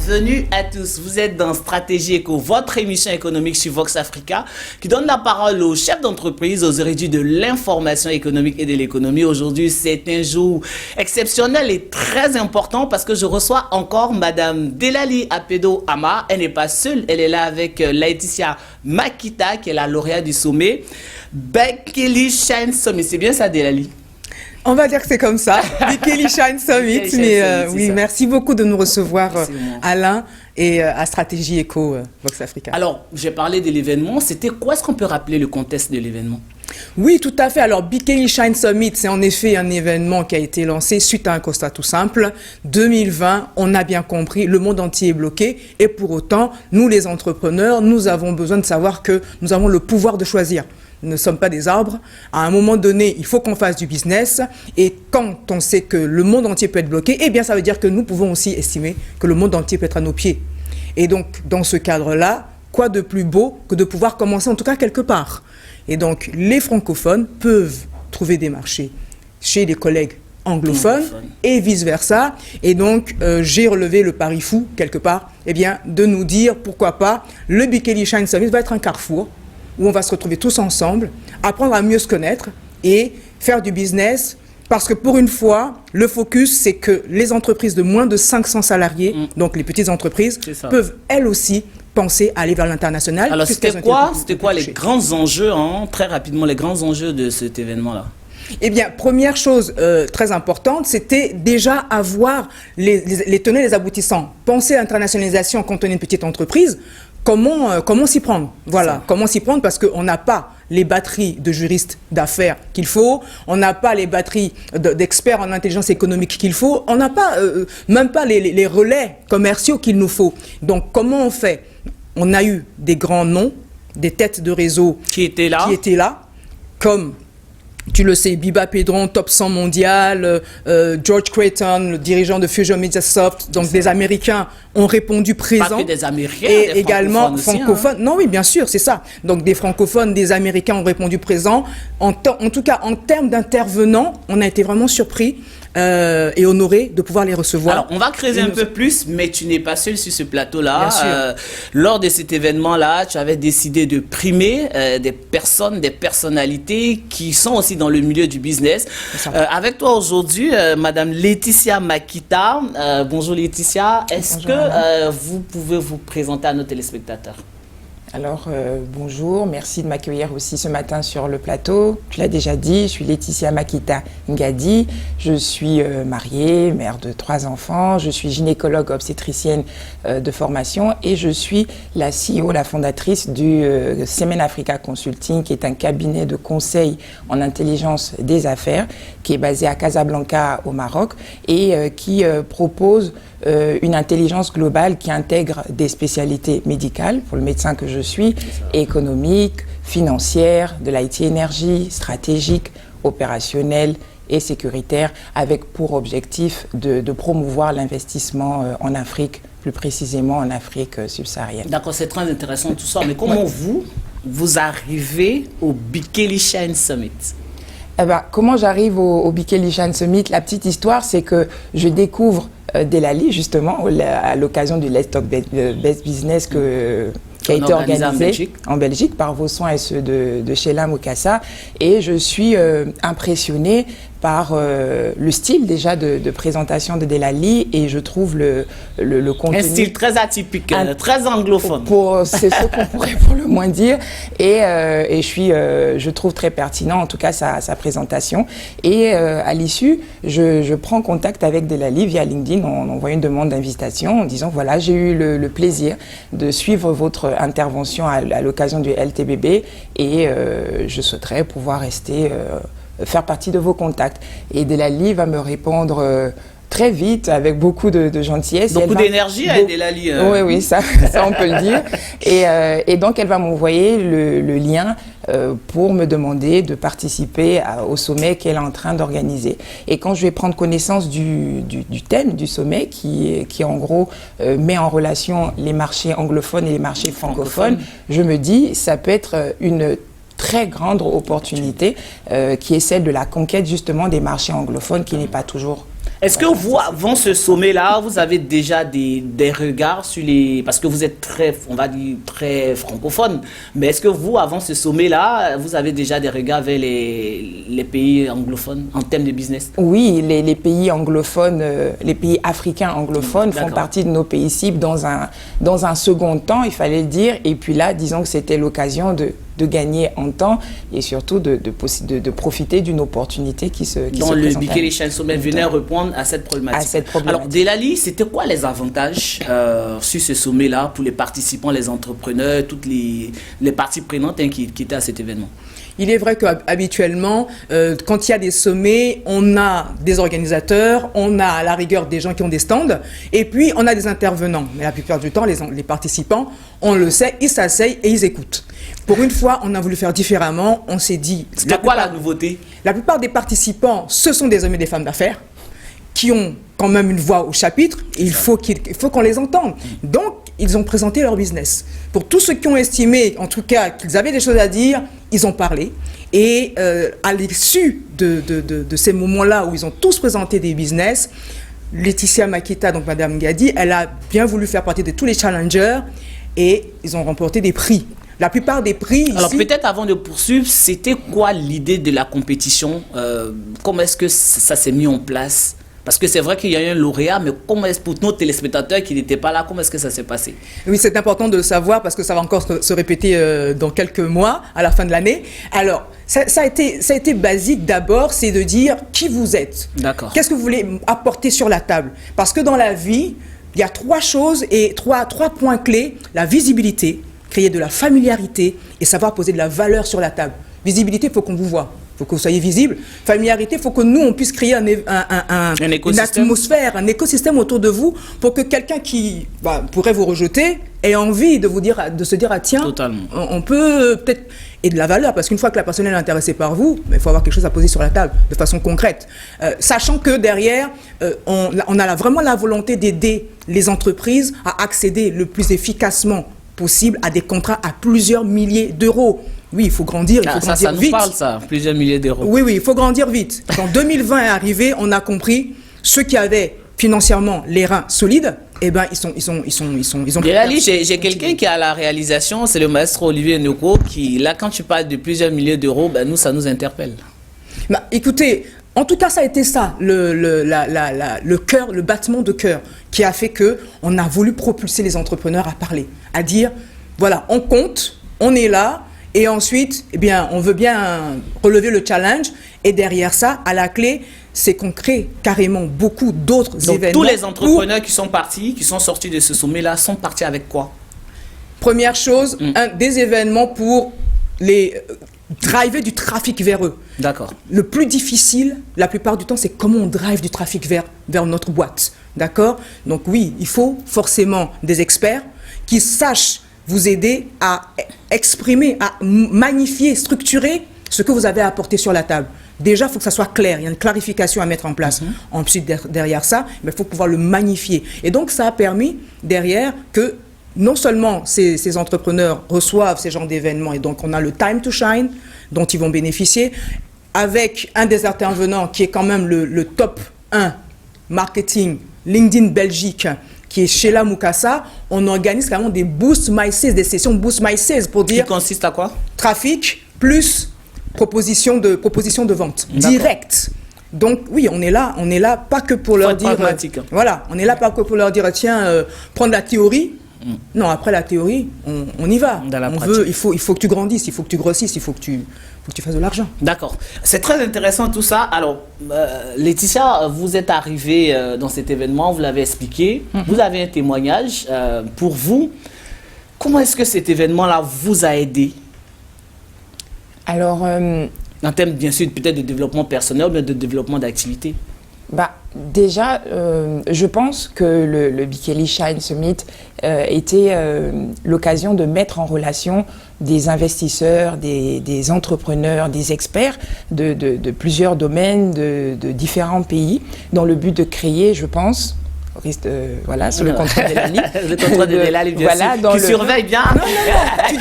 Bienvenue à tous. Vous êtes dans Stratégie Éco, votre émission économique sur Vox Africa, qui donne la parole aux chefs d'entreprise, aux érudits de l'information économique et de l'économie. Aujourd'hui, c'est un jour exceptionnel et très important parce que je reçois encore Madame Delali Apedo Ama. Elle n'est pas seule, elle est là avec Laetitia Makita, qui est la lauréate du sommet Bikili Shine Summit. C'est bien ça, Delali? On va dire que c'est comme ça, Bikili Shine Summit. Oui, merci beaucoup de nous recevoir, Alain, et à Stratégie Éco Vox Africa. Alors, j'ai parlé de l'événement. C'était quoi? Est-ce qu'on peut rappeler le contexte de l'événement? Oui, tout à fait. Alors, Bikili Shine Summit, c'est en effet un événement qui a été lancé suite à un constat tout simple. 2020, on a bien compris, le monde entier est bloqué. Et pour autant, nous, les entrepreneurs, nous avons besoin de savoir que nous avons le pouvoir de choisir. Nous ne sommes pas des arbres. À un moment donné, il faut qu'on fasse du business. Et quand on sait que le monde entier peut être bloqué, eh bien, ça veut dire que nous pouvons aussi estimer que le monde entier peut être à nos pieds. Et donc, dans ce cadre-là, quoi de plus beau que de pouvoir commencer en tout cas quelque part. Et donc, les francophones peuvent trouver des marchés chez les collègues anglophones et vice-versa. Et donc, j'ai relevé le pari fou, quelque part, eh bien, de nous dire, pourquoi pas, le Bikili Shine Summit va être un carrefour où on va se retrouver tous ensemble, apprendre à mieux se connaître et faire du business. Parce que pour une fois, le focus, c'est que les entreprises de moins de 500 salariés, donc les petites entreprises, peuvent elles aussi penser à aller vers l'international. Alors, c'était quoi les grands enjeux, très rapidement, les grands enjeux de cet événement-là? Eh bien, première chose très importante, c'était déjà avoir les tenants et les aboutissants. Penser à l'internationalisation quand on est une petite entreprise, comment s'y prendre? Voilà, comment s'y prendre, parce qu'on n'a pas les batteries de juristes d'affaires qu'il faut, on n'a pas les batteries d'experts en intelligence économique qu'il faut, on n'a pas même pas les relais commerciaux qu'il nous faut. Donc, comment on fait? On a eu des grands noms, des têtes de réseau qui étaient là, comme... Tu le sais, Biba Pedron, top 100 mondial, George Creighton, le dirigeant de Fusion Mediasoft, donc des Américains ont répondu présents. Pas que des Américains, et des également francophones. Non, oui, bien sûr, c'est ça. Donc des francophones, des Américains ont répondu présents. En tout cas, en termes d'intervenants, on a été vraiment surpris et honoré de pouvoir les recevoir. Alors, on va creuser un peu plus, mais tu n'es pas seul sur ce plateau-là. Lors de cet événement-là, tu avais décidé de primer des personnes, des personnalités qui sont aussi dans le milieu du business. Avec toi aujourd'hui, Madame Laetitia Makita. Bonjour Laetitia. Est-ce que vous pouvez vous présenter à nos téléspectateurs? Alors, bonjour, merci de m'accueillir aussi ce matin sur le plateau. Tu l'as déjà dit, je suis Laetitia Makita Ngadi. Je suis mariée, mère de 3 enfants. Je suis gynécologue obstétricienne de formation et je suis la CEO, la fondatrice du Semen Africa Consulting, qui est un cabinet de conseil en intelligence des affaires qui est basé à Casablanca au Maroc et qui propose une intelligence globale qui intègre des spécialités médicales pour le médecin que je suis, économique, financière, de l'IT énergie, stratégique, opérationnelle et sécuritaire, avec pour objectif de promouvoir l'investissement en Afrique, plus précisément en Afrique subsaharienne. D'accord, c'est très intéressant tout ça, mais comment vous arrivez au Bikili Shine Summit? Eh ben, comment j'arrive au Bikili Shine Summit? La petite histoire, c'est que je découvre Delali, justement, à l'occasion du Let's Talk Best Business qui a été organisé en Belgique par vos soins et ceux de Sheila Mokassa. Et je suis impressionnée par le style déjà de présentation de Delali, et je trouve le contenu... Un style très atypique, très anglophone. C'est ce qu'on pourrait pour le moins dire. Et je trouve très pertinent, en tout cas, sa présentation. Et à l'issue, je prends contact avec Delali via LinkedIn. On envoie une demande d'invitation en disant, voilà, j'ai eu le plaisir de suivre votre intervention à l'occasion du LTBB et je souhaiterais pouvoir rester... faire partie de vos contacts. Et Delali va me répondre très vite, avec beaucoup de gentillesse. Beaucoup d'énergie, Delali. Oui, ça on peut le dire. Et donc, elle va m'envoyer le lien pour me demander de participer au sommet qu'elle est en train d'organiser. Et quand je vais prendre connaissance du thème du sommet, qui en gros met en relation les marchés anglophones et les marchés francophones, je me dis, ça peut être une très grande opportunité qui est celle de la conquête justement des marchés anglophones qui n'est pas toujours Est-ce que vous, avant ce sommet-là, vous avez déjà des regards sur les... Parce que vous êtes très, on va dire, très francophone, mais est-ce que vous, avant ce sommet-là, vous avez déjà des regards vers les pays anglophones en termes de business? Oui, les pays anglophones, les pays africains anglophones font partie de nos pays cibles dans un second temps, il fallait le dire. Et puis là, disons que c'était l'occasion de gagner en temps et surtout de profiter d'une opportunité qui se Donc le présentait. Bikele Shine Summit venait répondre à cette problématique. Alors Delali, c'était quoi les avantages sur ce sommet-là pour les participants, les entrepreneurs, toutes les parties prenantes qui étaient à cet événement? Il est vrai qu'habituellement, quand il y a des sommets, on a des organisateurs, on a à la rigueur des gens qui ont des stands, et puis on a des intervenants. Mais la plupart du temps, les participants, on le sait, ils s'asseyent et ils écoutent. Pour une fois, on a voulu faire différemment. On s'est dit... C'était quoi la nouveauté? La plupart des participants, ce sont des hommes et des femmes d'affaires qui ont quand même une voix au chapitre. Et il faut qu'on les entende. Donc, ils ont présenté leur business. Pour tous ceux qui ont estimé, en tout cas, qu'ils avaient des choses à dire, ils ont parlé. Et à l'issue de ces moments-là où ils ont tous présenté des business, Laetitia Makita, donc Madame Ngadi, elle a bien voulu faire partie de tous les challengers et ils ont remporté des prix. La plupart des prix Alors ici... peut-être avant de poursuivre, c'était quoi l'idée de la compétition? Comment est-ce que ça s'est mis en place? Parce que c'est vrai qu'il y a eu un lauréat, mais comment est-ce pour nos téléspectateurs qui n'étaient pas là, comment est-ce que ça s'est passé? Oui, c'est important de le savoir parce que ça va encore se répéter dans quelques mois, à la fin de l'année. Alors, ça a été basique d'abord, c'est de dire qui vous êtes. D'accord. Qu'est-ce que vous voulez apporter sur la table? Parce que dans la vie, il y a trois choses et trois points clés. La visibilité, créer de la familiarité et savoir poser de la valeur sur la table. Visibilité, il faut qu'on vous voit. Il faut que vous soyez visible. Familiarité, il faut que nous, on puisse créer une atmosphère, un écosystème autour de vous pour que quelqu'un qui pourrait vous rejeter ait envie de se dire, ah tiens, on peut peut-être... Et de la valeur, parce qu'une fois que la personne est intéressée par vous, il faut avoir quelque chose à poser sur la table de façon concrète. Sachant que derrière, on a vraiment la volonté d'aider les entreprises à accéder le plus efficacement possible à des contrats à plusieurs milliers d'euros. Oui, il faut grandir, il faut grandir vite. Ça nous parle, ça, plusieurs milliers d'euros. Oui, il faut grandir vite. Quand 2020 est arrivé, on a compris ceux qui avaient financièrement les reins solides, eh ben, ils ont... Delali, j'ai quelqu'un qui est à la réalisation, c'est le maestro Olivier Noko, qui, là, quand tu parles de plusieurs milliers d'euros, ben, nous, ça nous interpelle. Bah, écoutez, en tout cas, ça a été ça, le cœur, le battement de cœur, qui a fait qu'on a voulu propulser les entrepreneurs à parler, à dire, voilà, on compte, on est là, et ensuite, eh bien, on veut bien relever le challenge, et derrière ça, à la clé, c'est qu'on crée carrément beaucoup d'autres événements. Tous les entrepreneurs qui sont partis, qui sont sortis de ce sommet-là, sont partis avec quoi? Première chose, des événements pour les driver du trafic vers eux. D'accord. Le plus difficile, la plupart du temps, c'est comment on drive du trafic vers notre boîte. D'accord? Donc oui, il faut forcément des experts qui sachent vous aider à exprimer, à magnifier, structurer ce que vous avez à apporter sur la table. Déjà, il faut que ça soit clair, il y a une clarification à mettre en place. Ensuite, derrière ça, il faut pouvoir le magnifier. Et donc, ça a permis, derrière, que non seulement ces entrepreneurs reçoivent ces genres d'événements, et donc on a le Time to Shine, dont ils vont bénéficier, avec un des intervenants qui est quand même le top 1 marketing LinkedIn Belgique, qui est Sheila Moukassa. On organise carrément des Boost My Sales, des sessions Boost My Sales pour dire... Qui consiste à quoi? Trafic plus proposition de vente directe. Donc oui, on est là pas que pour leur dire... Voilà, on est là pas que pour leur dire, tiens, prendre la théorie. Non, après la théorie, on y va. Il faut que tu grandisses, il faut que tu grossisses, il faut que tu fasses de l'argent. D'accord. C'est très intéressant tout ça. Alors, Laetitia, vous êtes arrivée dans cet événement, vous l'avez expliqué. Vous avez un témoignage. Pour vous, comment est-ce que cet événement-là vous a aidé? Alors... en termes, bien sûr, peut-être de développement personnel, mais de développement d'activité. Déjà, je pense que le Bikele Shine Summit était l'occasion de mettre en relation des investisseurs, des entrepreneurs, des experts de plusieurs domaines, de différents pays, dans le but de créer, je pense, voilà, sous le contrôle de Delali. Le contrôle de Delali, bien voilà, sûr, qui surveille bien. Non, tu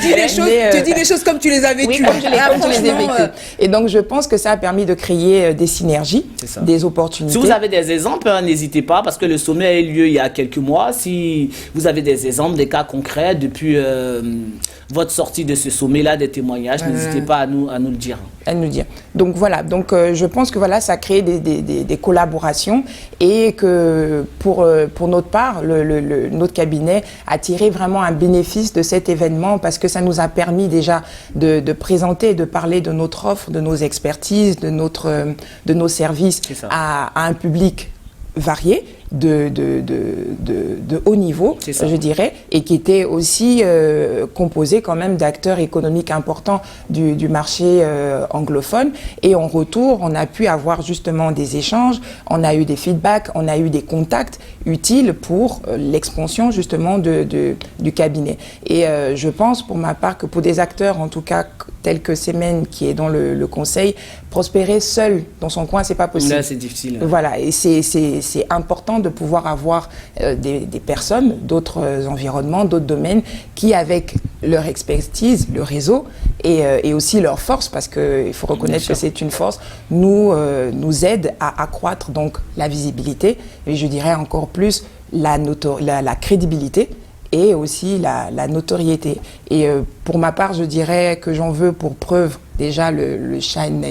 dis les choses comme tu les as vécues. Oui, comme je les ai vécues. Et donc, je pense que ça a permis de créer des synergies, des opportunités. Si vous avez des exemples, hein, n'hésitez pas, parce que le sommet a eu lieu il y a quelques mois. Si vous avez des exemples, des cas concrets depuis votre sortie de ce sommet-là, des témoignages, n'hésitez pas à nous le dire. À nous dire. Donc voilà, donc je pense que voilà, ça a créé des collaborations et que pour notre part, notre cabinet a tiré vraiment un bénéfice de cet événement parce que ça nous a permis déjà de présenter, de parler de notre offre, de nos expertises, de nos services à un public varié, de haut niveau, je dirais, et qui était aussi composé quand même d'acteurs économiques importants du marché anglophone. Et en retour, on a pu avoir justement des échanges, on a eu des feedbacks, on a eu des contacts utiles pour l'expansion justement du cabinet. Et je pense pour ma part que pour des acteurs, en tout cas tels que Semen qui est dans le conseil, prospérer seul dans son coin, c'est pas possible. Là, c'est difficile. Voilà, et c'est important de pouvoir avoir des personnes d'autres environnements, d'autres domaines qui, avec leur expertise, le réseau et aussi leur force, parce qu'il faut reconnaître que c'est une force, nous aident à accroître donc la visibilité et je dirais encore plus la crédibilité et aussi la notoriété. Et pour ma part, je dirais que j'en veux pour preuve déjà le Shine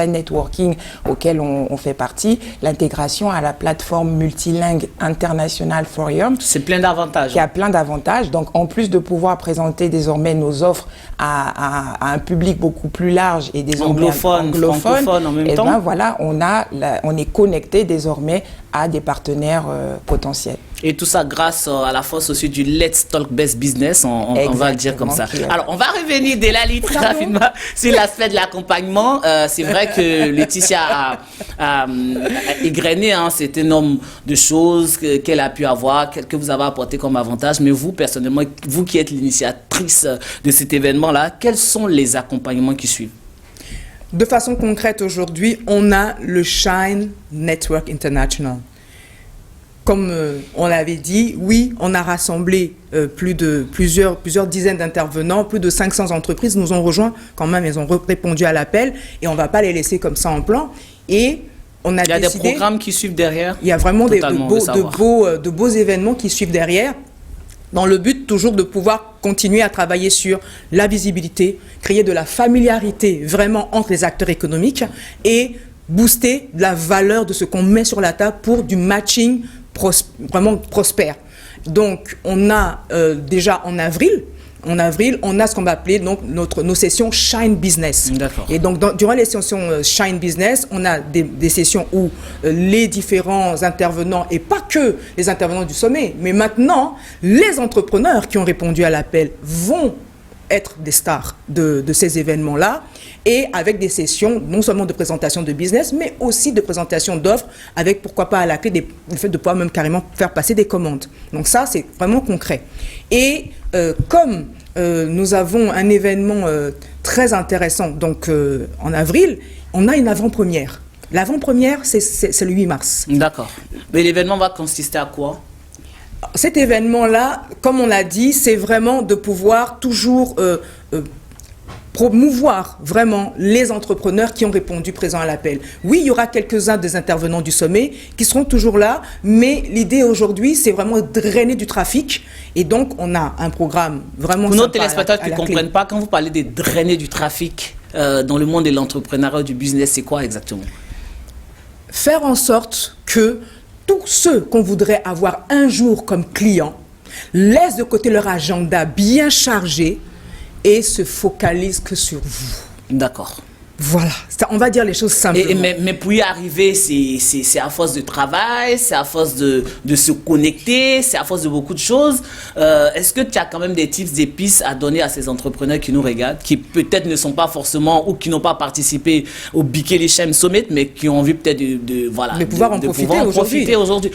Networking auquel on fait partie, l'intégration à la plateforme multilingue International Forum. C'est plein d'avantages. Qui a plein d'avantages. Donc en plus de pouvoir présenter désormais nos offres à un public beaucoup plus large et désormais anglophone en même temps. Ben voilà, on est connecté désormais à des partenaires potentiels. Et tout ça grâce à la force aussi du Let's Talk Best Business, on va le dire comme ça. Alors, on va revenir Delali très rapidement sur l'aspect de l'accompagnement. C'est vrai que Laetitia a égrené un certain nombre de choses qu'elle a pu avoir, que vous avez apporté comme avantage. Mais vous, personnellement, vous qui êtes l'initiatrice de cet événement-là, quels sont les accompagnements qui suivent? De façon concrète, aujourd'hui, on a le Shine Network International. Comme on l'avait dit, oui, on a rassemblé plusieurs dizaines d'intervenants, plus de 500 entreprises nous ont rejoints quand même, elles ont répondu à l'appel et on ne va pas les laisser comme ça en plan. Et on a décidé... Il y a des programmes qui suivent derrière. Il y a vraiment de beaux événements qui suivent derrière, dans le but toujours de pouvoir continuer à travailler sur la visibilité, créer de la familiarité vraiment entre les acteurs économiques et booster la valeur de ce qu'on met sur la table pour du matching vraiment prospère. Donc, on a déjà en avril, on a ce qu'on va appeler donc nos sessions Shine Business. Et donc, durant les sessions Shine Business, on a des sessions où les différents intervenants, et pas que les intervenants du sommet, mais maintenant, les entrepreneurs qui ont répondu à l'appel vont être des stars de ces événements-là, et avec des sessions non seulement de présentation de business, mais aussi de présentation d'offres, avec pourquoi pas à la clé le fait de pouvoir même carrément faire passer des commandes. Donc ça, c'est vraiment concret. Et comme nous avons un événement très intéressant, donc en avril, on a une avant-première. L'avant-première, c'est le 8 mars. D'accord. Mais l'événement va consister à quoi ? Cet événement-là, comme on l'a dit, c'est vraiment de pouvoir toujours promouvoir vraiment les entrepreneurs qui ont répondu présent à l'appel. Oui, il y aura quelques-uns des intervenants du sommet qui seront toujours là, mais l'idée aujourd'hui, c'est vraiment de drainer du trafic. Et donc, on a un programme vraiment pour nos téléspectateurs qui ne comprennent pas, quand vous parlez de drainer du trafic dans le monde de l'entrepreneuriat, du business, c'est quoi exactement? Faire en sorte que tous ceux qu'on voudrait avoir un jour comme clients laissent de côté leur agenda bien chargé et se focalisent que sur vous. D'accord. Voilà, on va dire les choses simplement. Mais pour y arriver, c'est à force de travail, c'est à force de se connecter, c'est à force de beaucoup de choses. Est-ce que tu as quand même des tips, des pistes à donner à ces entrepreneurs qui nous regardent, qui peut-être ne sont pas forcément ou qui n'ont pas participé au Bikini Shine Summit, mais qui ont envie peut-être de pouvoir en profiter aujourd'hui.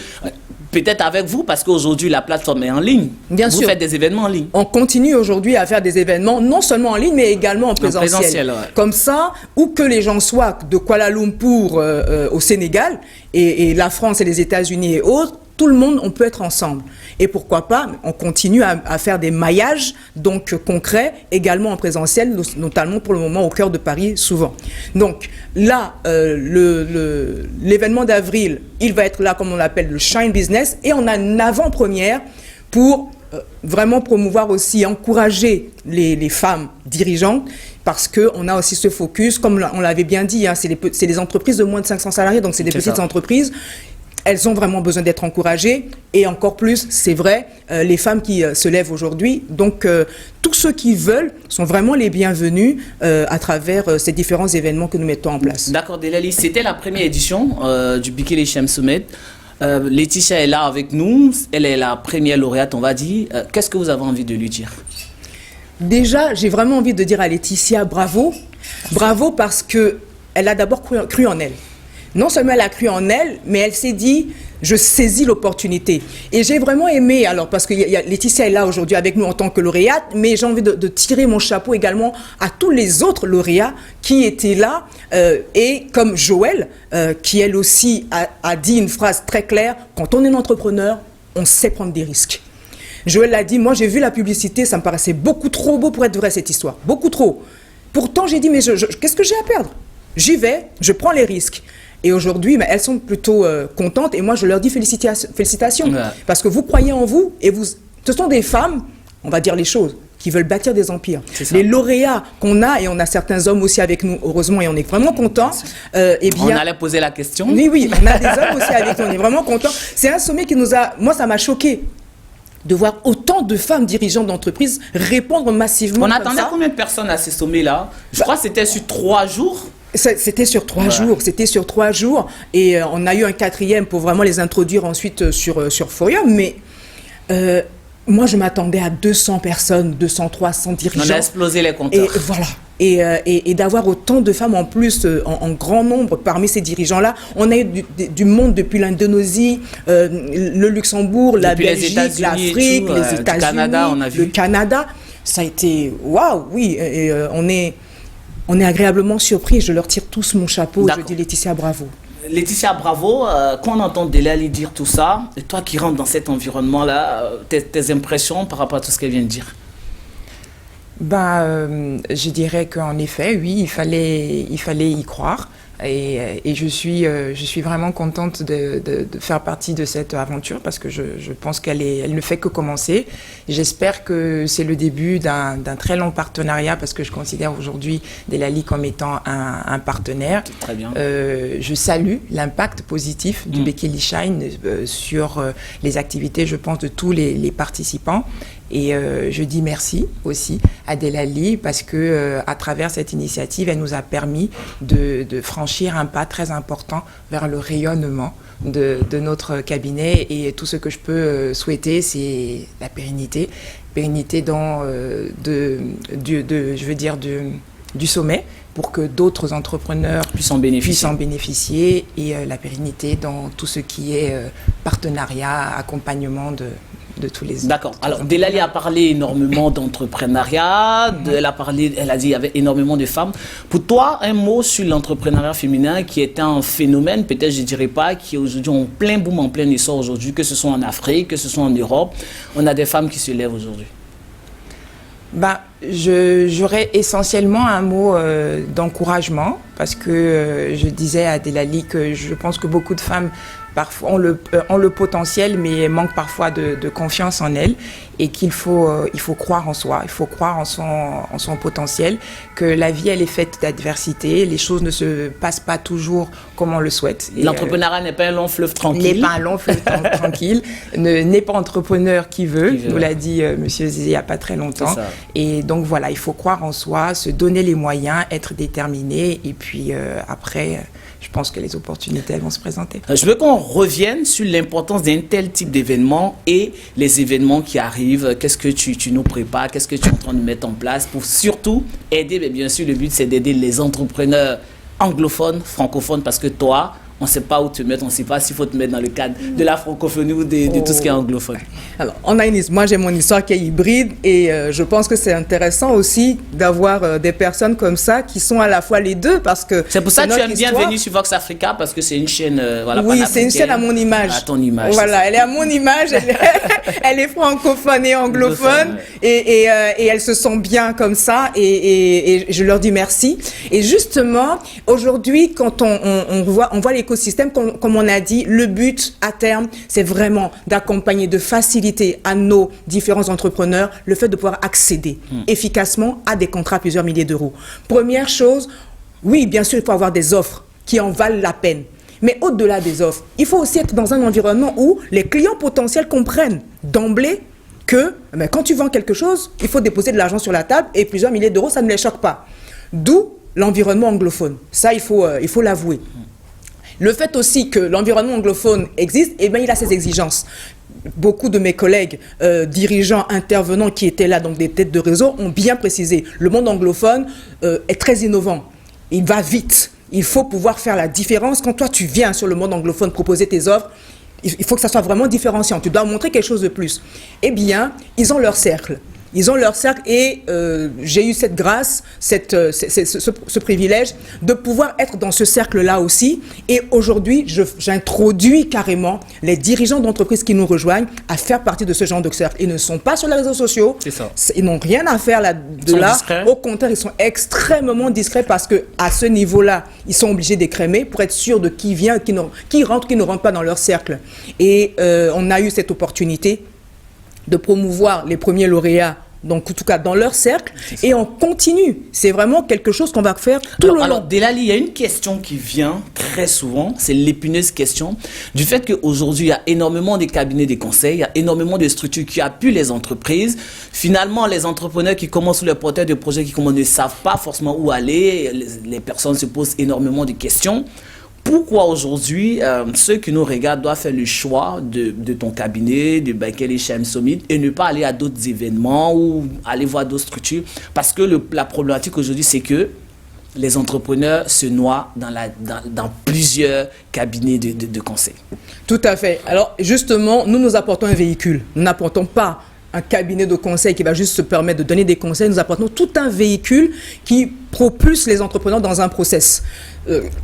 peut-être avec vous, parce qu'aujourd'hui, la plateforme est en ligne. Bien vous sûr. faites des événements en ligne. On continue aujourd'hui à faire des événements, non seulement en ligne, mais également en présentiel. Ouais. Comme ça, où que les gens soient, de Kuala Lumpur au Sénégal, et la France et les États-Unis et autres, tout le monde, on peut être ensemble. Et pourquoi pas, on continue à faire des maillages donc concrets, également en présentiel, notamment pour le moment au cœur de Paris, souvent. Donc là, l'événement d'avril, il va être là, comme on l'appelle, le Shine Business, et on a une avant-première pour vraiment promouvoir aussi, encourager les femmes dirigeantes, parce qu'on a aussi ce focus, comme on l'avait bien dit, hein, c'est les entreprises de moins de 500 salariés, donc c'est des petites entreprises. Elles ont vraiment besoin d'être encouragées, et encore plus, c'est vrai, les femmes qui se lèvent aujourd'hui. Donc, tous ceux qui veulent sont vraiment les bienvenus à travers ces différents événements que nous mettons en place. D'accord, Delali, c'était la première édition du Bikini Shem Summit. Laetitia est là avec nous, elle est la première lauréate, on va dire. Qu'est-ce que vous avez envie de lui dire? Déjà, j'ai vraiment envie de dire à Laetitia, bravo. Bravo parce qu'elle a d'abord cru en elle. Non seulement elle a cru en elle, mais elle s'est dit, je saisis l'opportunité. Et j'ai vraiment aimé, alors parce que Laetitia est là aujourd'hui avec nous en tant que lauréate, mais j'ai envie de tirer mon chapeau également à tous les autres lauréats qui étaient là, et comme Joël, qui elle aussi a dit une phrase très claire, quand on est un entrepreneur, on sait prendre des risques. Joël l'a dit, moi j'ai vu la publicité, ça me paraissait beaucoup trop beau pour être vrai cette histoire, beaucoup trop. Pourtant j'ai dit, mais qu'est-ce que j'ai à perdre? J'y vais, je prends les risques. Et aujourd'hui, elles sont plutôt contentes, et moi je leur dis félicitations, ouais. Parce que vous croyez en vous, et ce sont des femmes, on va dire les choses, qui veulent bâtir des empires. Les lauréats qu'on a, et on a certains hommes aussi avec nous, heureusement, et on est vraiment contents. Eh bien, on allait poser la question. Oui, on a des hommes aussi avec nous, on est vraiment contents. C'est un sommet qui nous a, moi ça m'a choqué de voir autant de femmes dirigeantes d'entreprises répondre massivement. On attendait combien de personnes à ces sommets-là? Je crois que c'était sur 3 jours. C'était sur 3 jours, c'était sur 3 jours, et on a eu un 4e pour vraiment les introduire ensuite sur Forium, mais moi je m'attendais à 200 personnes, 200, 300 dirigeants. On a explosé les compteurs. Et voilà. Et d'avoir autant de femmes en plus, en grand nombre parmi ces dirigeants-là. On a eu du monde depuis l'Indonésie, le Luxembourg, la Belgique, l'Afrique, les États-Unis, Canada, on a vu. le Canada. Ça a été waouh, oui. Et on est agréablement surpris. Je leur tire tous mon chapeau. Je dis Laetitia, bravo. Laetitia, bravo. Quand on entend Delali dire tout ça, et toi qui rentres dans cet environnement-là, tes impressions par rapport à tout ce qu'elle vient de dire? Je dirais qu'en effet, oui, il fallait y croire. Et je suis vraiment contente de faire partie de cette aventure, parce que je pense elle ne fait que commencer. J'espère que c'est le début d'un très long partenariat, parce que je considère aujourd'hui Delali comme étant un partenaire. Très bien. Je salue l'impact positif du Bikini Shine sur les activités, je pense, de tous les participants. Et je dis merci aussi à Delali, parce que à travers cette initiative, elle nous a permis de franchir un pas très important vers le rayonnement de notre cabinet. Et tout ce que je peux souhaiter, c'est la pérennité dans du sommet, pour que d'autres entrepreneurs puissent en bénéficier, et la pérennité dans tout ce qui est partenariat, accompagnement de tous les... D'accord. Alors, Delali a parlé énormément d'entrepreneuriat, elle a dit qu'il y avait énormément de femmes. Pour toi, un mot sur l'entrepreneuriat féminin qui est un phénomène, peut-être je ne dirais pas, qui est aujourd'hui en plein boom, en plein essor aujourd'hui, que ce soit en Afrique, que ce soit en Europe. On a des femmes qui se lèvent aujourd'hui. J'aurais essentiellement un mot d'encouragement, parce que je disais à Delali que je pense que beaucoup de femmes parfois ont le potentiel, mais manquent parfois de confiance en elles, et qu'il faut croire en soi, il faut croire en son potentiel, que la vie elle est faite d'adversité, les choses ne se passent pas toujours comme on le souhaite. L'entrepreneuriat n'est pas un long fleuve tranquille. N'est pas un long fleuve tranquille, n'est pas entrepreneur qui veut, nous l'a dit Monsieur Zizé il n'y a pas très longtemps. Et donc voilà, il faut croire en soi, se donner les moyens, être déterminé, et puis après... je pense que les opportunités vont se présenter. Je veux qu'on revienne sur l'importance d'un tel type d'événement et les événements qui arrivent. Qu'est-ce que tu nous prépares? Qu'est-ce que tu es en train de mettre en place pour surtout aider? Mais bien sûr, le but, c'est d'aider les entrepreneurs anglophones, francophones, parce que toi, on ne sait pas où te mettre, on ne sait pas s'il faut te mettre dans le cadre de la francophonie ou de tout ce qui est anglophone. Alors, moi j'ai mon histoire qui est hybride et je pense que c'est intéressant aussi d'avoir des personnes comme ça qui sont à la fois les deux parce que... C'est pour ça que tu aimes bien venir sur Vox Africa parce que c'est une chaîne oui, c'est une chaîne à mon image. À ton image. Voilà, elle est à mon image, elle est francophone et anglophone et elles se sentent bien comme ça et je leur dis merci. Et justement, aujourd'hui, quand on voit l'écosystème, comme on a dit, le but à terme, c'est vraiment d'accompagner, de faciliter à nos différents entrepreneurs le fait de pouvoir accéder efficacement à des contrats à plusieurs milliers d'euros. Première chose, oui, bien sûr, il faut avoir des offres qui en valent la peine. Mais au-delà des offres, il faut aussi être dans un environnement où les clients potentiels comprennent d'emblée que quand tu vends quelque chose, il faut déposer de l'argent sur la table et plusieurs milliers d'euros, ça ne les choque pas. D'où l'environnement anglophone. Ça, il faut l'avouer. Le fait aussi que l'environnement anglophone existe, eh bien, il a ses exigences. Beaucoup de mes collègues dirigeants, intervenants qui étaient là, donc des têtes de réseau, ont bien précisé. Le monde anglophone est très innovant. Il va vite. Il faut pouvoir faire la différence. Quand toi, tu viens sur le monde anglophone proposer tes offres, il faut que ça soit vraiment différenciant. Tu dois montrer quelque chose de plus. Eh bien, ils ont leur cercle. Ils ont leur cercle et j'ai eu cette grâce, ce privilège de pouvoir être dans ce cercle-là aussi. Et aujourd'hui, j'introduis carrément les dirigeants d'entreprises qui nous rejoignent à faire partie de ce genre de cercle. Ils ne sont pas sur les réseaux sociaux. C'est ça. Ils n'ont rien à faire là. Au contraire, ils sont extrêmement discrets parce qu'à ce niveau-là, ils sont obligés d'écrémer pour être sûrs de qui vient, qui rentre, qui ne rentre pas dans leur cercle. Et on a eu cette opportunité de promouvoir les premiers lauréats, donc en tout cas dans leur cercle, et on continue. C'est vraiment quelque chose qu'on va faire tout le long. Alors Delali, il y a une question qui vient très souvent, c'est l'épineuse question du fait qu'aujourd'hui, il y a énormément de cabinets de conseil, il y a énormément de structures qui appuient les entreprises. Finalement, les entrepreneurs qui commencent sous le portail de projets qui ne savent pas forcément où aller, les personnes se posent énormément de questions. Pourquoi aujourd'hui, ceux qui nous regardent doivent faire le choix de ton cabinet, de Bakel Shem Summit, et ne pas aller à d'autres événements ou aller voir d'autres structures? Parce que la problématique aujourd'hui, c'est que les entrepreneurs se noient dans plusieurs cabinets de conseil. Tout à fait. Alors justement, nous apportons un véhicule. Nous n'apportons pas un cabinet de conseil qui va juste se permettre de donner des conseils. Nous apportons tout un véhicule qui propulse les entrepreneurs dans un process.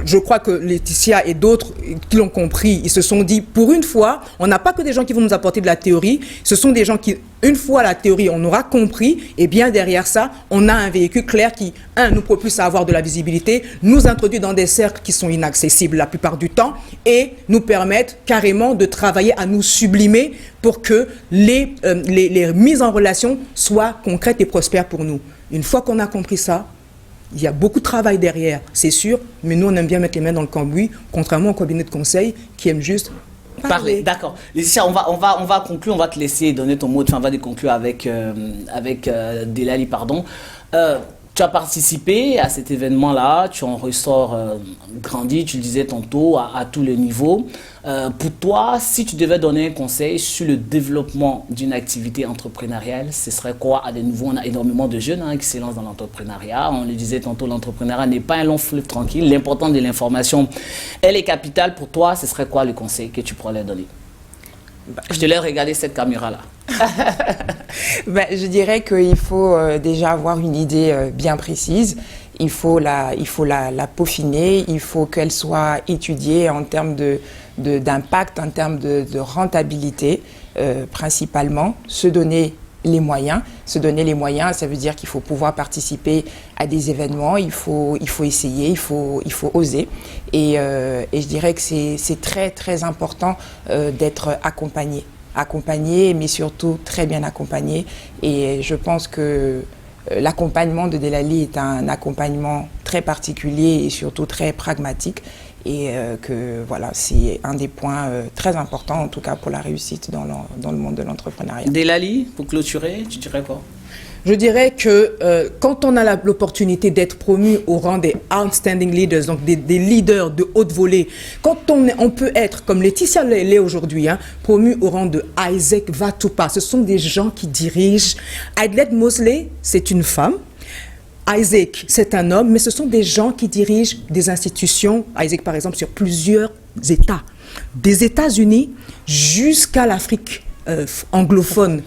Je crois que Laetitia et d'autres qui l'ont compris, ils se sont dit, pour une fois, on n'a pas que des gens qui vont nous apporter de la théorie, ce sont des gens qui, une fois la théorie, on aura compris, et bien derrière ça, on a un véhicule clair qui, nous propulse à avoir de la visibilité, nous introduit dans des cercles qui sont inaccessibles la plupart du temps, et nous permettent carrément de travailler à nous sublimer pour que les mises en relation soient concrètes et prospères pour nous. Une fois qu'on a compris ça, il y a beaucoup de travail derrière, c'est sûr, mais nous, on aime bien mettre les mains dans le cambouis, contrairement au cabinet de conseil qui aime juste parler. D'accord. Laetitia, on va conclure, on va te laisser donner ton mot de fin, on va conclure avec Delali, pardon. Tu as participé à cet événement-là, tu en ressors grandi, tu le disais tantôt, à tous les niveaux. Pour toi, si tu devais donner un conseil sur le développement d'une activité entrepreneuriale, ce serait quoi? À de nouveau, on a énormément de jeunes qui se lancent dans l'entrepreneuriat. On le disait tantôt, l'entrepreneuriat n'est pas un long fleuve tranquille. L'importance de l'information, elle est capitale. Pour toi, ce serait quoi le conseil que tu pourrais leur donner? Je te laisse regarder cette caméra-là. Je dirais qu'il faut déjà avoir une idée bien précise. Il faut la peaufiner, il faut qu'elle soit étudiée en termes d'impact, en termes de rentabilité, principalement. Se donner les moyens. Se donner les moyens, ça veut dire qu'il faut pouvoir participer à des événements, il faut essayer, il faut oser. Et je dirais que c'est très, très important d'être accompagné, mais surtout très bien accompagné. Et je pense que l'accompagnement de Delali est un accompagnement très particulier et surtout très pragmatique. Et que voilà, c'est un des points très importants, en tout cas pour la réussite dans le monde de l'entrepreneuriat. Delali, pour clôturer, tu dirais quoi? Je dirais que quand on a l'opportunité d'être promu au rang des outstanding leaders, donc des leaders de haute volée, quand on peut être, comme Laetitia l'est aujourd'hui, promu au rang de Isaac Vatupa, ce sont des gens qui dirigent. Aidlet Mosley, c'est une femme. Isaac, c'est un homme, mais ce sont des gens qui dirigent des institutions, Isaac par exemple, sur plusieurs États. Des États-Unis jusqu'à l'Afrique anglophone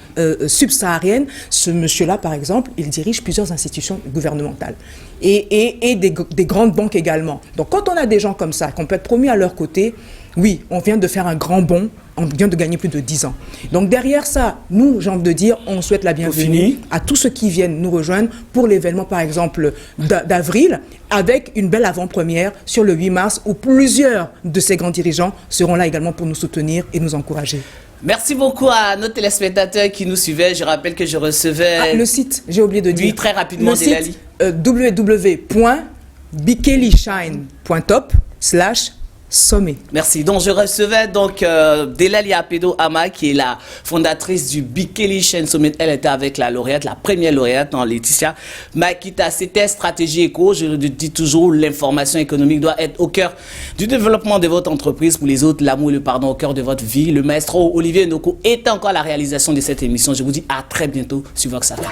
subsaharienne. Ce monsieur-là, par exemple, il dirige plusieurs institutions gouvernementales et des grandes banques également. Donc quand on a des gens comme ça, qu'on peut être promis à leur côté, oui, on vient de faire un grand bond, on vient de gagner plus de 10 ans. Donc derrière ça, nous, j'ai envie de dire, on souhaite la bienvenue à tous ceux qui viennent nous rejoindre pour l'événement, par exemple, d'avril, avec une belle avant-première sur le 8 mars, où plusieurs de ces grands dirigeants seront là également pour nous soutenir et nous encourager. Merci beaucoup à nos téléspectateurs qui nous suivaient. Je rappelle que je recevais... le site, j'ai oublié de dire. Oui, très rapidement, Delali. www.bikelieshine.top/sommet. Merci. Donc, je recevais donc Delali Apedo Ama, qui est la fondatrice du Bikeli Shine Summit. Elle était avec la lauréate, la première lauréate, Laetitia Makita. C'était Stratégie Éco. Je le dis toujours, l'information économique doit être au cœur du développement de votre entreprise. Pour les autres, l'amour et le pardon au cœur de votre vie. Le maestro Olivier Ndoko est encore à la réalisation de cette émission. Je vous dis à très bientôt sur Vox Africa.